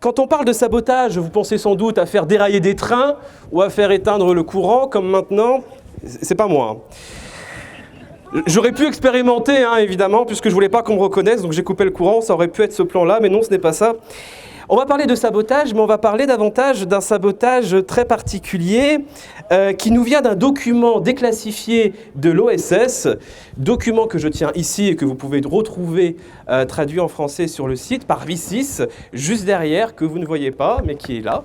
Quand on parle de sabotage, vous pensez sans doute à faire dérailler des trains ou à faire éteindre le courant, comme maintenant. C'est pas moi. J'aurais pu expérimenter, évidemment, puisque je voulais pas qu'on me reconnaisse, donc j'ai coupé le courant, ça aurait pu être ce plan-là, mais non, ce n'est pas ça. On va parler de sabotage, mais on va parler davantage d'un sabotage très particulier qui nous vient d'un document déclassifié de l'OSS, document que je tiens ici et que vous pouvez retrouver traduit en français sur le site par V6, juste derrière, que vous ne voyez pas, mais qui est là.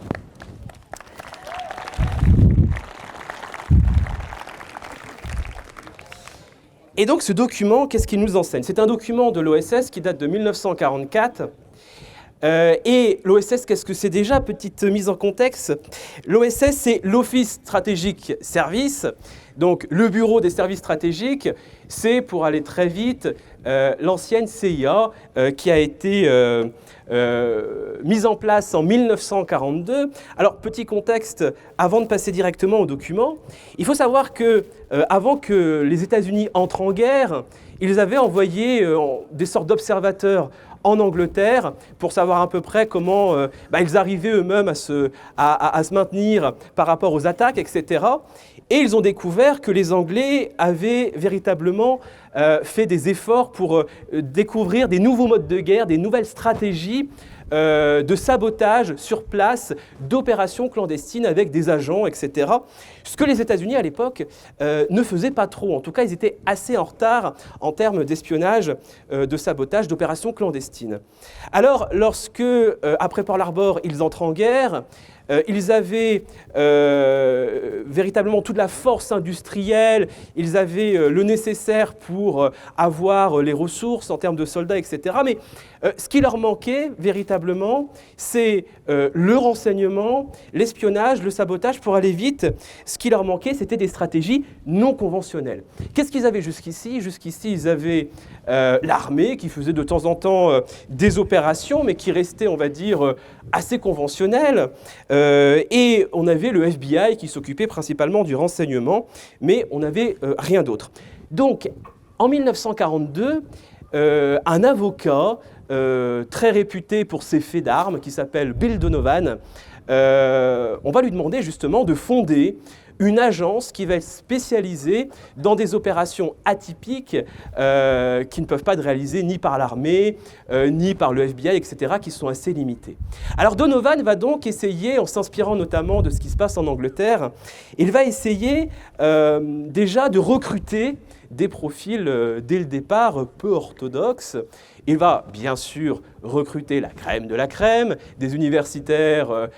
Et donc ce document, qu'est-ce qu'il nous enseigne? C'est un document de l'OSS qui date de 1944. Et l'OSS, qu'est-ce que c'est déjà? Petite mise en contexte. L'OSS, c'est l'Office Stratégique Service. Donc le Bureau des Services Stratégiques, c'est, pour aller très vite, l'ancienne CIA qui a été mise en place en 1942. Alors, petit contexte, avant de passer directement au document, il faut savoir que avant que les États-Unis entrent en guerre, ils avaient envoyé des sortes d'observateurs en Angleterre pour savoir à peu près comment ils arrivaient eux-mêmes à se maintenir par rapport aux attaques, etc. Et ils ont découvert que les Anglais avaient véritablement fait des efforts pour découvrir des nouveaux modes de guerre, des nouvelles stratégies de sabotage sur place, d'opérations clandestines avec des agents, etc. Ce que les États-Unis à l'époque ne faisaient pas trop. En tout cas, ils étaient assez en retard en termes d'espionnage, de sabotage, d'opérations clandestines. Alors, lorsque, après Pearl Harbor, ils entrent en guerre, ils avaient véritablement toute la force industrielle, ils avaient le nécessaire pour avoir les ressources en termes de soldats, etc. Mais ce qui leur manquait véritablement, c'est le renseignement, l'espionnage, le sabotage. Pour aller vite, ce qui leur manquait, c'était des stratégies non conventionnelles. Qu'est-ce qu'ils avaient jusqu'ici? Jusqu'ici, ils avaient l'armée qui faisait de temps en temps des opérations, mais qui restait, on va dire, assez conventionnelles. Et on avait le FBI qui s'occupait principalement du renseignement, mais on n'avait rien d'autre. Donc, en 1942, un avocat très réputé pour ses faits d'armes, qui s'appelle Bill Donovan, on va lui demander justement de fonder une agence qui va être spécialisée dans des opérations atypiques qui ne peuvent pas être réalisées ni par l'armée, ni par le FBI, etc., qui sont assez limitées. Alors Donovan va donc essayer, en s'inspirant notamment de ce qui se passe en Angleterre, il va essayer déjà de recruter des profils, dès le départ, peu orthodoxes. Il va bien sûr recruter la crème de la crème, des universitaires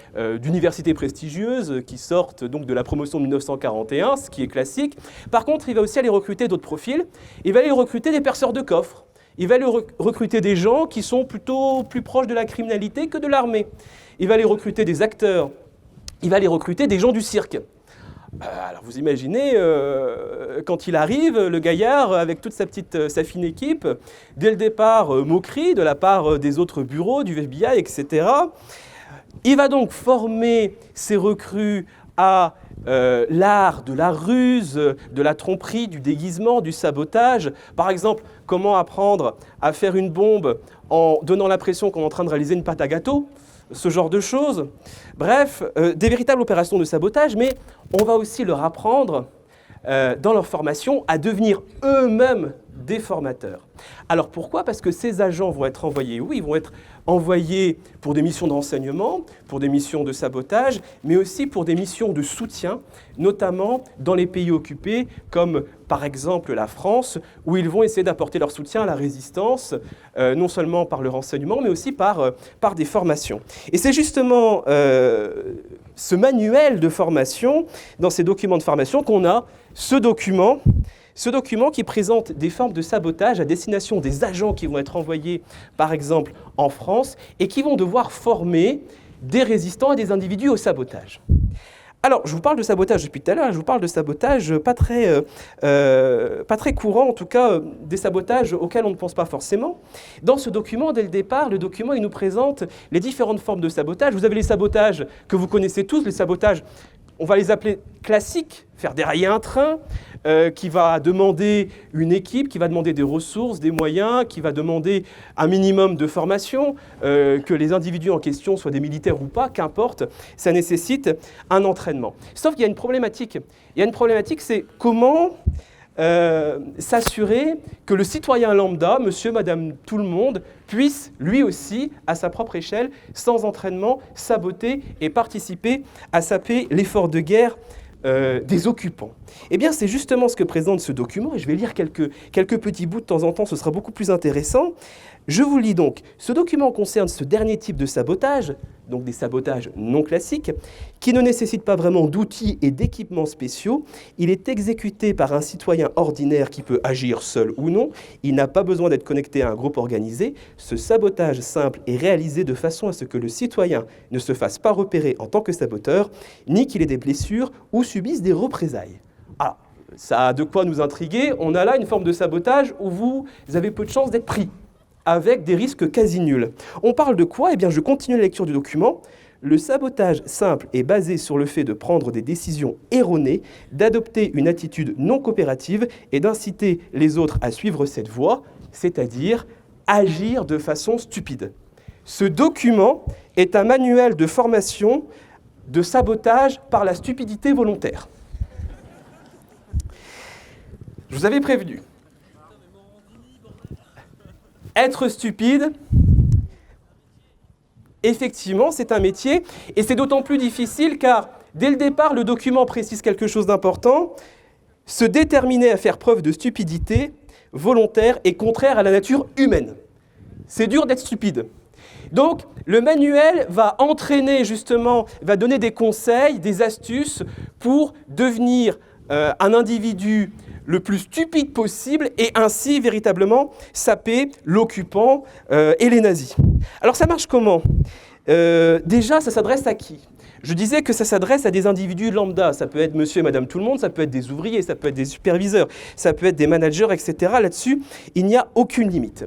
d'universités prestigieuses qui sortent donc de la promotion de 1941, ce qui est classique. Par contre, il va aussi aller recruter d'autres profils. Il va aller recruter des perceurs de coffres. Il va aller recruter des gens qui sont plutôt plus proches de la criminalité que de l'armée. Il va aller recruter des acteurs. Il va aller recruter des gens du cirque. Alors vous imaginez, quand il arrive, le gaillard, avec toute sa fine équipe, dès le départ, moquerie de la part des autres bureaux, du FBI, etc. Il va donc former ses recrues à l'art de la ruse, de la tromperie, du déguisement, du sabotage. Par exemple, comment apprendre à faire une bombe en donnant l'impression qu'on est en train de réaliser une pâte à gâteau, ce genre de choses. Bref, des véritables opérations de sabotage, mais on va aussi leur apprendre, dans leur formation, à devenir eux-mêmes des formateurs. Alors pourquoi? Parce que ces agents vont être envoyés, oui, ils vont être envoyés pour des missions de renseignement, pour des missions de sabotage, mais aussi pour des missions de soutien, notamment dans les pays occupés, comme par exemple la France, où ils vont essayer d'apporter leur soutien à la résistance, non seulement par le renseignement, mais aussi par des formations. Et c'est justement ce manuel de formation, dans ces documents de formation, qu'on a ce document qui présente des formes de sabotage à destination des agents qui vont être envoyés, par exemple, en France, et qui vont devoir former des résistants et des individus au sabotage. Alors, je vous parle de sabotage depuis tout à l'heure, je vous parle de sabotage pas très courant, en tout cas des sabotages auxquels on ne pense pas forcément. Dans ce document, dès le départ, le document il nous présente les différentes formes de sabotage. Vous avez les sabotages que vous connaissez tous, les sabotages on va les appeler classiques, faire dérailler un train, qui va demander une équipe, qui va demander des ressources, des moyens, qui va demander un minimum de formation, que les individus en question soient des militaires ou pas, qu'importe, ça nécessite un entraînement. Sauf qu'il y a une problématique. Il y a une problématique, c'est comment s'assurer que le citoyen lambda, monsieur, madame, tout le monde, puisse lui aussi, à sa propre échelle, sans entraînement, saboter et participer à saper l'effort de guerre des occupants. Eh bien, c'est justement ce que présente ce document, et je vais lire quelques petits bouts de temps en temps, ce sera beaucoup plus intéressant. Je vous lis donc. Ce document concerne ce dernier type de sabotage, donc des sabotages non classiques, qui ne nécessitent pas vraiment d'outils et d'équipements spéciaux. Il est exécuté par un citoyen ordinaire qui peut agir seul ou non. Il n'a pas besoin d'être connecté à un groupe organisé. Ce sabotage simple est réalisé de façon à ce que le citoyen ne se fasse pas repérer en tant que saboteur, ni qu'il ait des blessures ou subisse des représailles. Alors, ça a de quoi nous intriguer. On a là une forme de sabotage où vous avez peu de chances d'être pris, avec des risques quasi nuls. On parle de quoi ? Eh bien, je continue la lecture du document. Le sabotage simple est basé sur le fait de prendre des décisions erronées, d'adopter une attitude non coopérative et d'inciter les autres à suivre cette voie, c'est-à-dire agir de façon stupide. Ce document est un manuel de formation de sabotage par la stupidité volontaire. Je vous avais prévenu. Être stupide, effectivement, c'est un métier, et c'est d'autant plus difficile car, dès le départ, le document précise quelque chose d'important. Se déterminer à faire preuve de stupidité volontaire est contraire à la nature humaine. C'est dur d'être stupide. Donc, le manuel va entraîner justement, va donner des conseils, des astuces pour devenir un individu le plus stupide possible et ainsi véritablement saper l'occupant et les nazis. Alors ça marche comment ? Déjà, ça s'adresse à qui ? Je disais que ça s'adresse à des individus lambda. Ça peut être monsieur et madame tout le monde, ça peut être des ouvriers, ça peut être des superviseurs, ça peut être des managers, etc. Là-dessus, il n'y a aucune limite.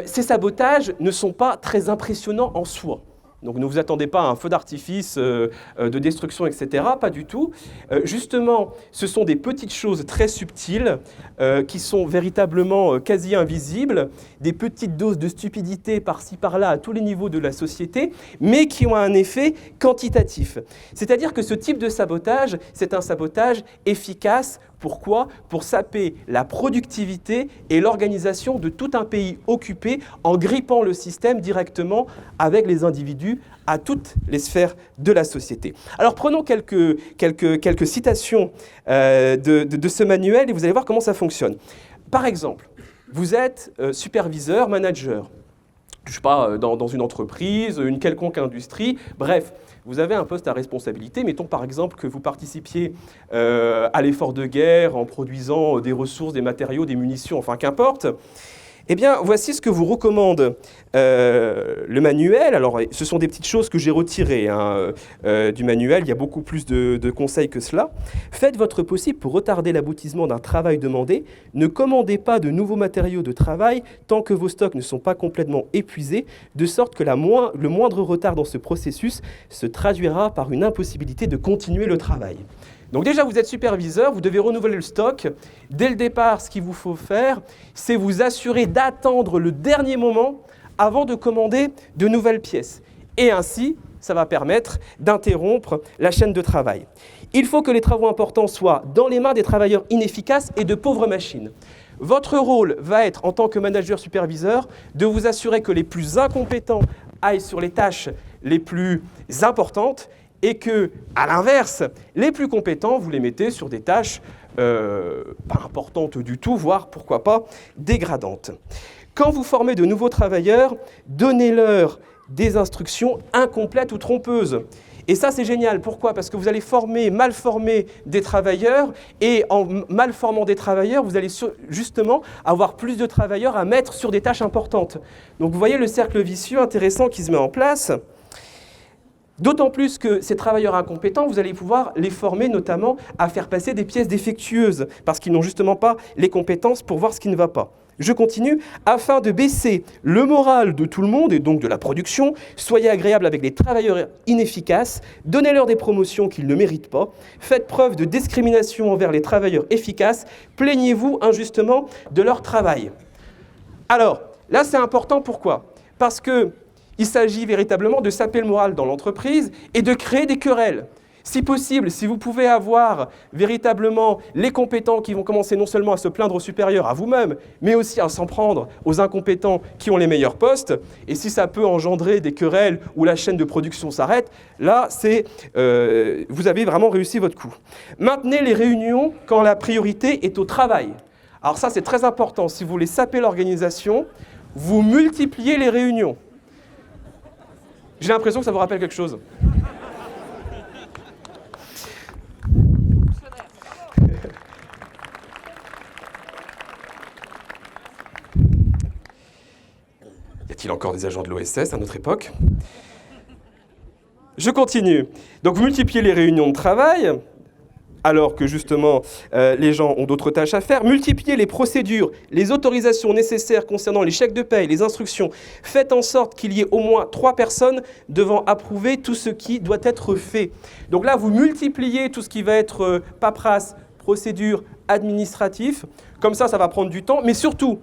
Ces sabotages ne sont pas très impressionnants en soi. Donc ne vous attendez pas à un feu d'artifice de destruction, etc. Pas du tout. Justement, ce sont des petites choses très subtiles qui sont véritablement quasi invisibles, des petites doses de stupidité par-ci, par-là, à tous les niveaux de la société, mais qui ont un effet quantitatif. C'est-à-dire que ce type de sabotage, c'est un sabotage efficace. Pourquoi ? Pour saper la productivité et l'organisation de tout un pays occupé en grippant le système directement avec les individus à toutes les sphères de la société. Alors prenons quelques citations de ce manuel et vous allez voir comment ça fonctionne. Par exemple, vous êtes superviseur, manager, je ne sais pas, dans une entreprise, une quelconque industrie, bref. Vous avez un poste à responsabilité, mettons par exemple que vous participiez à l'effort de guerre en produisant des ressources, des matériaux, des munitions, enfin qu'importe. Eh bien, voici ce que vous recommande le manuel. Alors, ce sont des petites choses que j'ai retirées du manuel. Il y a beaucoup plus de conseils que cela. Faites votre possible pour retarder l'aboutissement d'un travail demandé. Ne commandez pas de nouveaux matériaux de travail tant que vos stocks ne sont pas complètement épuisés, de sorte que le moindre retard dans ce processus se traduira par une impossibilité de continuer le travail. Donc déjà, vous êtes superviseur, vous devez renouveler le stock. Dès le départ, ce qu'il vous faut faire, c'est vous assurer d'attendre le dernier moment avant de commander de nouvelles pièces. Et ainsi, ça va permettre d'interrompre la chaîne de travail. Il faut que les travaux importants soient dans les mains des travailleurs inefficaces et de pauvres machines. Votre rôle va être, en tant que manager superviseur, de vous assurer que les plus incompétents aillent sur les tâches les plus importantes et que, à l'inverse, les plus compétents, vous les mettez sur des tâches pas importantes du tout, voire, pourquoi pas, dégradantes. Quand vous formez de nouveaux travailleurs, donnez-leur des instructions incomplètes ou trompeuses. Et ça, c'est génial. Pourquoi ? Parce que vous allez mal former des travailleurs, et en mal formant des travailleurs, vous allez justement avoir plus de travailleurs à mettre sur des tâches importantes. Donc vous voyez le cercle vicieux intéressant qui se met en place. D'autant plus que ces travailleurs incompétents, vous allez pouvoir les former notamment à faire passer des pièces défectueuses, parce qu'ils n'ont justement pas les compétences pour voir ce qui ne va pas. Je continue. Afin de baisser le moral de tout le monde et donc de la production, soyez agréable avec les travailleurs inefficaces, donnez-leur des promotions qu'ils ne méritent pas, faites preuve de discrimination envers les travailleurs efficaces, plaignez-vous injustement de leur travail. Alors, là c'est important, pourquoi ? Parce qu'il s'agit véritablement de saper le moral dans l'entreprise et de créer des querelles. Si possible, si vous pouvez avoir véritablement les compétents qui vont commencer non seulement à se plaindre aux supérieurs, à vous-même, mais aussi à s'en prendre aux incompétents qui ont les meilleurs postes, et si ça peut engendrer des querelles où la chaîne de production s'arrête, là, vous avez vraiment réussi votre coup. Maintenez les réunions quand la priorité est au travail. Alors ça, c'est très important. Si vous voulez saper l'organisation, vous multipliez les réunions. J'ai l'impression que ça vous rappelle quelque chose. Y a-t-il encore des agents de l'OSS à notre époque ? Je continue. Donc vous multipliez les réunions de travail, alors que justement les gens ont d'autres tâches à faire. Multipliez les procédures, les autorisations nécessaires concernant les chèques de paye, les instructions. Faites en sorte qu'il y ait au moins 3 personnes devant approuver tout ce qui doit être fait. Donc là, vous multipliez tout ce qui va être paperasse, procédure, administratif. Comme ça va prendre du temps. Mais surtout,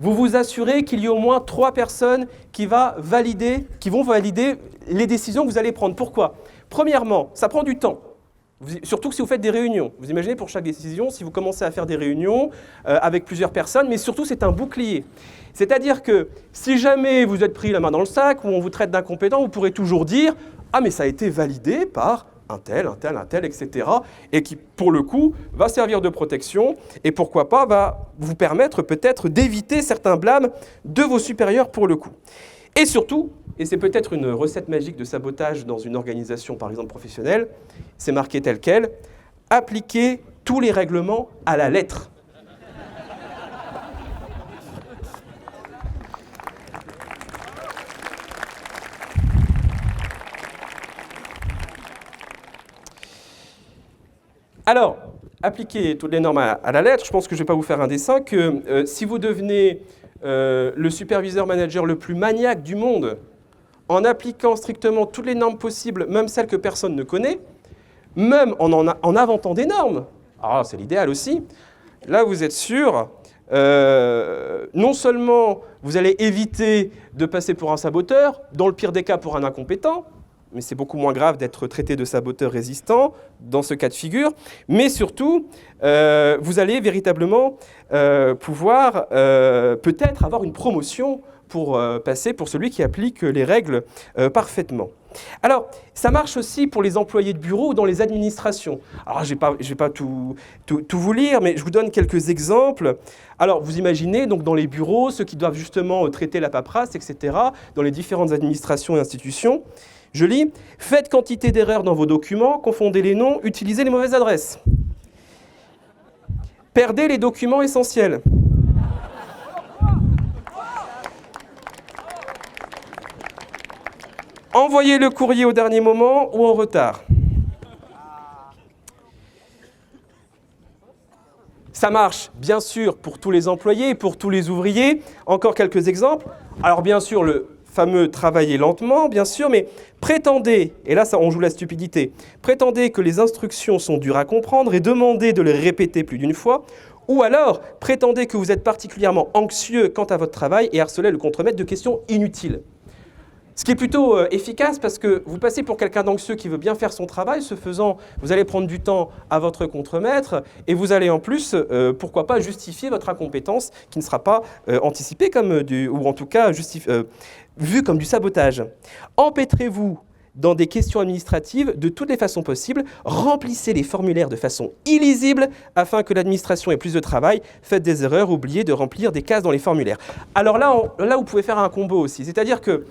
vous vous assurez qu'il y ait au moins 3 personnes qui vont valider les décisions que vous allez prendre. Pourquoi ? Premièrement, ça prend du temps. Surtout que si vous faites des réunions. Vous imaginez pour chaque décision, si vous commencez à faire des réunions avec plusieurs personnes, mais surtout c'est un bouclier. C'est-à-dire que si jamais vous êtes pris la main dans le sac ou on vous traite d'incompétent, vous pourrez toujours dire « Ah mais ça a été validé par un tel, etc. » et qui, pour le coup, va servir de protection et pourquoi pas, va vous permettre peut-être d'éviter certains blâmes de vos supérieurs pour le coup. Et surtout, et c'est peut-être une recette magique de sabotage dans une organisation, par exemple professionnelle, c'est marqué tel quel, appliquez tous les règlements à la lettre. Alors, appliquer toutes les normes à la lettre, je pense que je ne vais pas vous faire un dessin, que si vous devenez le superviseur manager le plus maniaque du monde, en appliquant strictement toutes les normes possibles, même celles que personne ne connaît, même en inventant des normes, alors c'est l'idéal aussi, là vous êtes sûr, non seulement vous allez éviter de passer pour un saboteur, dans le pire des cas pour un incompétent, mais c'est beaucoup moins grave d'être traité de saboteur résistant dans ce cas de figure, mais surtout, vous allez véritablement pouvoir peut-être avoir une promotion pour passer pour celui qui applique les règles parfaitement. Alors, ça marche aussi pour les employés de bureau ou dans les administrations. Alors, je ne vais pas tout vous lire, mais je vous donne quelques exemples. Alors, vous imaginez, donc, dans les bureaux, ceux qui doivent justement traiter la paperasse, etc., dans les différentes administrations et institutions. Je lis « Faites quantité d'erreurs dans vos documents, confondez les noms, utilisez les mauvaises adresses. Perdez les documents essentiels. Envoyez le courrier au dernier moment ou en retard. » Ça marche, bien sûr, pour tous les employés et pour tous les ouvriers. Encore quelques exemples. Alors, bien sûr, le fameux travailler lentement, bien sûr, mais prétendez, et là, on joue la stupidité, prétendez que les instructions sont dures à comprendre et demandez de les répéter plus d'une fois, ou alors prétendez que vous êtes particulièrement anxieux quant à votre travail et harcelez le contremaître de questions inutiles. Ce qui est plutôt efficace parce que vous passez pour quelqu'un d'anxieux qui veut bien faire son travail. Ce faisant, vous allez prendre du temps à votre contremaître et vous allez en plus, pourquoi pas, justifier votre incompétence qui ne sera pas anticipée comme ou en tout cas vue comme du sabotage. Empêtrez-vous dans des questions administratives de toutes les façons possibles. Remplissez les formulaires de façon illisible afin que l'administration ait plus de travail. Faites des erreurs, oubliez de remplir des cases dans les formulaires. Alors là, vous pouvez faire un combo aussi. C'est-à-dire que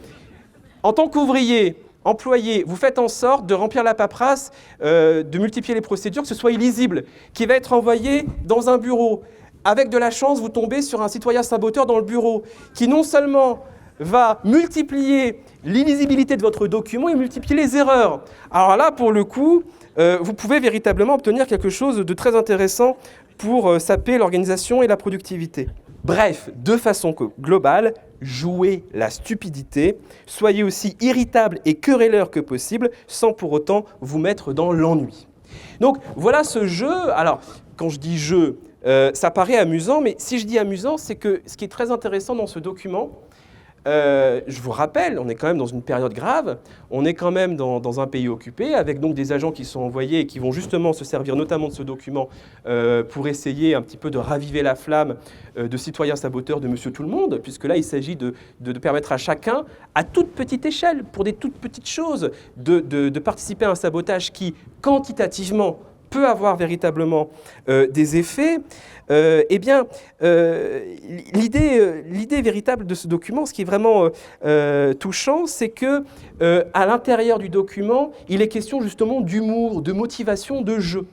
en tant qu'ouvrier, employé, vous faites en sorte de remplir la paperasse, de multiplier les procédures, que ce soit illisible, qui va être envoyé dans un bureau. Avec de la chance, vous tombez sur un citoyen saboteur dans le bureau, qui non seulement va multiplier l'illisibilité de votre document et multiplier les erreurs. Alors là, pour le coup, vous pouvez véritablement obtenir quelque chose de très intéressant pour saper l'organisation et la productivité. Bref, de façon globale, jouez la stupidité, soyez aussi irritable et querelleur que possible, sans pour autant vous mettre dans l'ennui. Donc voilà ce jeu. Alors, quand je dis jeu, ça paraît amusant, mais si je dis amusant, c'est que ce qui est très intéressant dans ce document, je vous rappelle, on est quand même dans une période grave, on est quand même dans un pays occupé, avec donc des agents qui sont envoyés et qui vont justement se servir notamment de ce document pour essayer un petit peu de raviver la flamme de citoyens saboteurs de Monsieur Tout-le-Monde, puisque là il s'agit de permettre à chacun, à toute petite échelle, pour des toutes petites choses, de participer à un sabotage qui, quantitativement, peut avoir véritablement des effets. L'idée véritable de ce document, ce qui est vraiment touchant, c'est que à l'intérieur du document, il est question justement d'humour, de motivation, de jeu.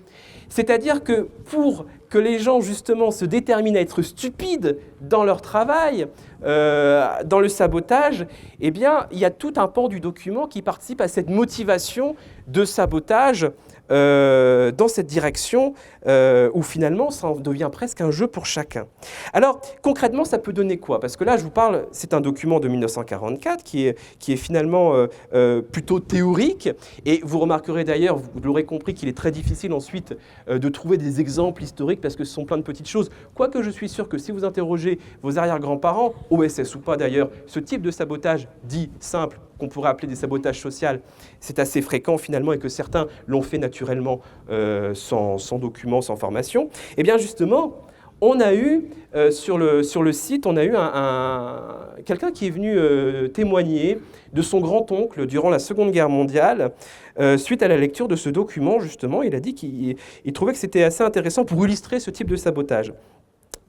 C'est-à-dire que pour que les gens justement se déterminent à être stupides dans leur travail, dans le sabotage, eh bien, il y a tout un pan du document qui participe à cette motivation de sabotage dans cette direction où finalement ça en devient presque un jeu pour chacun. Alors concrètement ça peut donner quoi? Parce que là je vous parle, c'est un document de 1944 qui est finalement plutôt théorique, et vous remarquerez d'ailleurs, vous l'aurez compris, qu'il est très difficile ensuite de trouver des exemples historiques parce que ce sont plein de petites choses, quoique je suis sûr que si vous interrogez vos arrière-grands-parents, OSS ou pas d'ailleurs, ce type de sabotage dit simple, qu'on pourrait appeler des sabotages sociaux, c'est assez fréquent finalement, et que certains l'ont fait naturellement sans document, sans formation. Et bien justement, on a eu sur le site, on a eu quelqu'un qui est venu témoigner de son grand-oncle durant la Seconde Guerre mondiale. Suite à la lecture de ce document, justement, il a dit qu'il trouvait que c'était assez intéressant pour illustrer ce type de sabotage.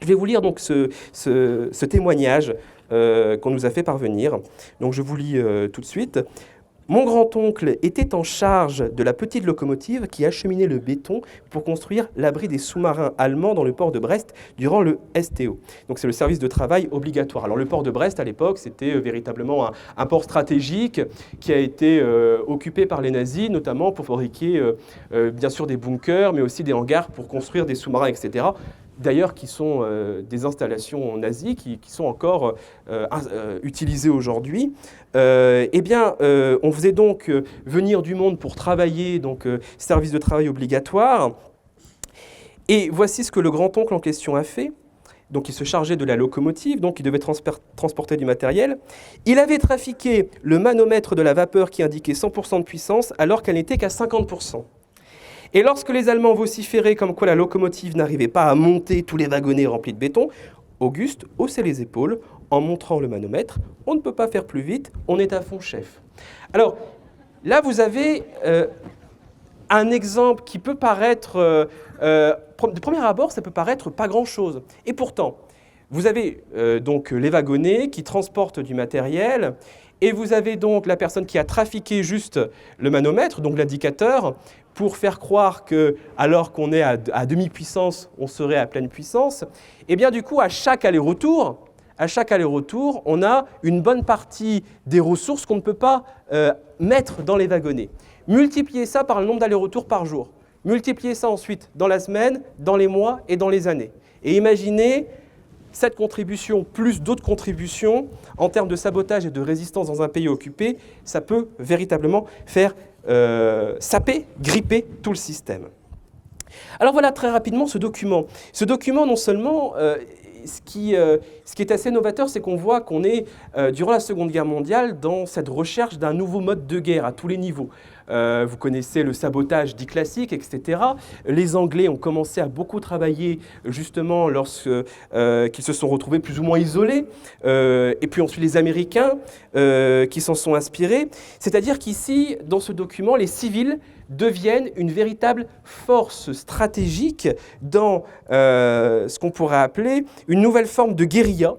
Je vais vous lire donc ce témoignage qu'on nous a fait parvenir. Donc je vous lis tout de suite. Mon grand-oncle était en charge de la petite locomotive qui acheminait le béton pour construire l'abri des sous-marins allemands dans le port de Brest durant le STO. Donc c'est le service de travail obligatoire. Alors le port de Brest à l'époque, c'était véritablement un port stratégique qui a été occupé par les nazis, notamment pour fabriquer bien sûr des bunkers, mais aussi des hangars pour construire des sous-marins, etc. D'ailleurs qui sont des installations nazies qui sont encore utilisées aujourd'hui. On faisait donc venir du monde pour travailler, donc service de travail obligatoire. Et voici ce que le grand-oncle en question a fait. Donc il se chargeait de la locomotive, donc il devait transporter du matériel. Il avait trafiqué le manomètre de la vapeur qui indiquait 100% de puissance alors qu'elle n'était qu'à 50%. Et lorsque les Allemands vociféraient comme quoi la locomotive n'arrivait pas à monter tous les wagonnets remplis de béton, Auguste haussait les épaules en montrant le manomètre. On ne peut pas faire plus vite, on est à fond, chef. Alors, là, vous avez un exemple qui peut paraître, de premier abord, ça peut paraître pas grand-chose. Et pourtant, vous avez donc les wagonnets qui transportent du matériel, et vous avez donc la personne qui a trafiqué juste le manomètre, donc l'indicateur, pour faire croire que, alors qu'on est à demi-puissance, on serait à pleine puissance. Et bien du coup, à chaque aller-retour, on a une bonne partie des ressources qu'on ne peut pas mettre dans les wagonnets. Multipliez ça par le nombre d'allers-retours par jour. Multipliez ça ensuite dans la semaine, dans les mois et dans les années. Et imaginez cette contribution plus d'autres contributions en termes de sabotage et de résistance dans un pays occupé, ça peut véritablement faire saper, gripper tout le système. Alors voilà très rapidement ce document. Ce document, non seulement, ce qui est assez novateur, c'est qu'on voit qu'on est, durant la Seconde Guerre mondiale, dans cette recherche d'un nouveau mode de guerre à tous les niveaux. Vous connaissez le sabotage dit classique, etc. Les Anglais ont commencé à beaucoup travailler justement lorsqu'ils se sont retrouvés plus ou moins isolés. Et puis ensuite les Américains qui s'en sont inspirés. C'est-à-dire qu'ici, dans ce document, les civils deviennent une véritable force stratégique dans ce qu'on pourrait appeler une nouvelle forme de guérilla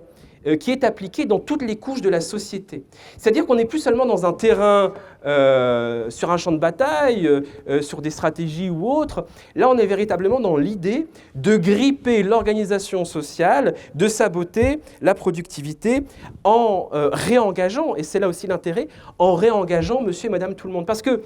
qui est appliquée dans toutes les couches de la société. C'est-à-dire qu'on n'est plus seulement dans un terrain, sur un champ de bataille, sur des stratégies ou autres. Là, on est véritablement dans l'idée de gripper l'organisation sociale, de saboter la productivité en réengageant, et c'est là aussi l'intérêt, en réengageant monsieur et madame tout le monde. Parce que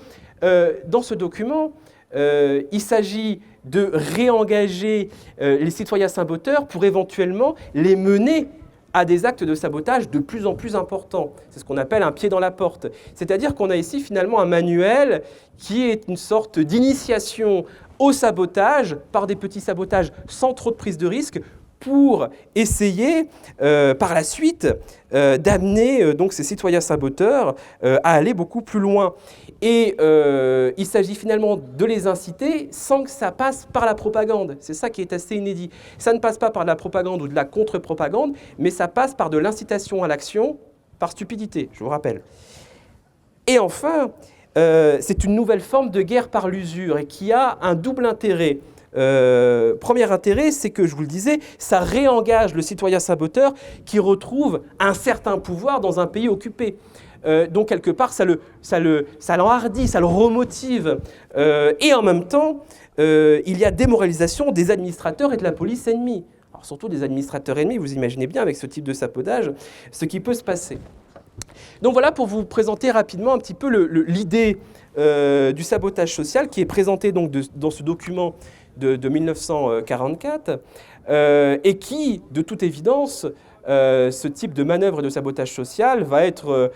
dans ce document, il s'agit de réengager les citoyens saboteurs pour éventuellement les mener à des actes de sabotage de plus en plus importants. C'est ce qu'on appelle un pied dans la porte. C'est-à-dire qu'on a ici finalement un manuel qui est une sorte d'initiation au sabotage par des petits sabotages sans trop de prise de risque pour essayer par la suite d'amener donc ces citoyens saboteurs à aller beaucoup plus loin. Et il s'agit finalement de les inciter sans que ça passe par la propagande. C'est ça qui est assez inédit. Ça ne passe pas par de la propagande ou de la contre-propagande, mais ça passe par de l'incitation à l'action par stupidité, je vous rappelle. Et enfin, c'est une nouvelle forme de guerre par l'usure et qui a un double intérêt. Premier intérêt, c'est que, je vous le disais, ça réengage le citoyen saboteur qui retrouve un certain pouvoir dans un pays occupé. Donc, quelque part, ça l'enhardit, ça le remotive. Et en même temps, il y a démoralisation des administrateurs et de la police ennemie. Alors, surtout des administrateurs ennemis, vous imaginez bien, avec ce type de sabotage, ce qui peut se passer. Donc voilà pour vous présenter rapidement un petit peu l'idée du sabotage social qui est présentée donc dans ce document de 1944 et qui, de toute évidence, ce type de manœuvre de sabotage social va être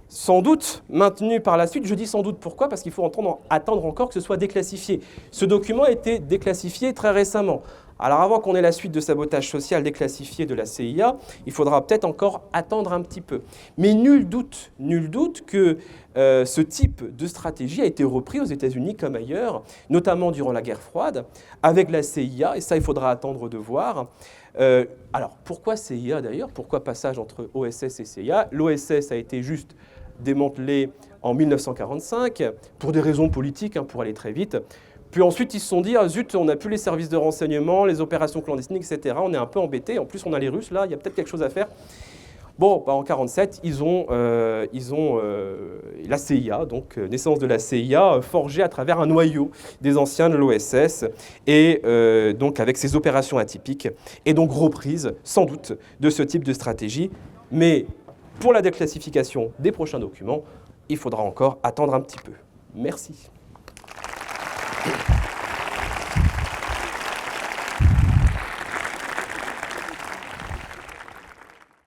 sans doute maintenu par la suite. Je dis sans doute pourquoi, parce qu'il faut attendre encore que ce soit déclassifié. Ce document a été déclassifié très récemment. Alors avant qu'on ait la suite de sabotage social déclassifié de la CIA, il faudra peut-être encore attendre un petit peu. Mais nul doute que ce type de stratégie a été repris aux États-Unis comme ailleurs, notamment durant la guerre froide, avec la CIA, et ça il faudra attendre de voir. Alors pourquoi CIA d'ailleurs? Pourquoi passage entre OSS et CIA? L'OSS a été juste démantelé en 1945 pour des raisons politiques, pour aller très vite. Puis ensuite, ils se sont dit, ah zut, on n'a plus les services de renseignement, les opérations clandestines, etc. On est un peu embêtés. En plus, on a les Russes, là, il y a peut-être quelque chose à faire. Bon, en 1947, ils ont la CIA, donc naissance de la CIA, forgée à travers un noyau des anciens de l'OSS, et donc avec ces opérations atypiques, et donc reprise, sans doute, de ce type de stratégie. Mais pour la déclassification des prochains documents, il faudra encore attendre un petit peu. Merci.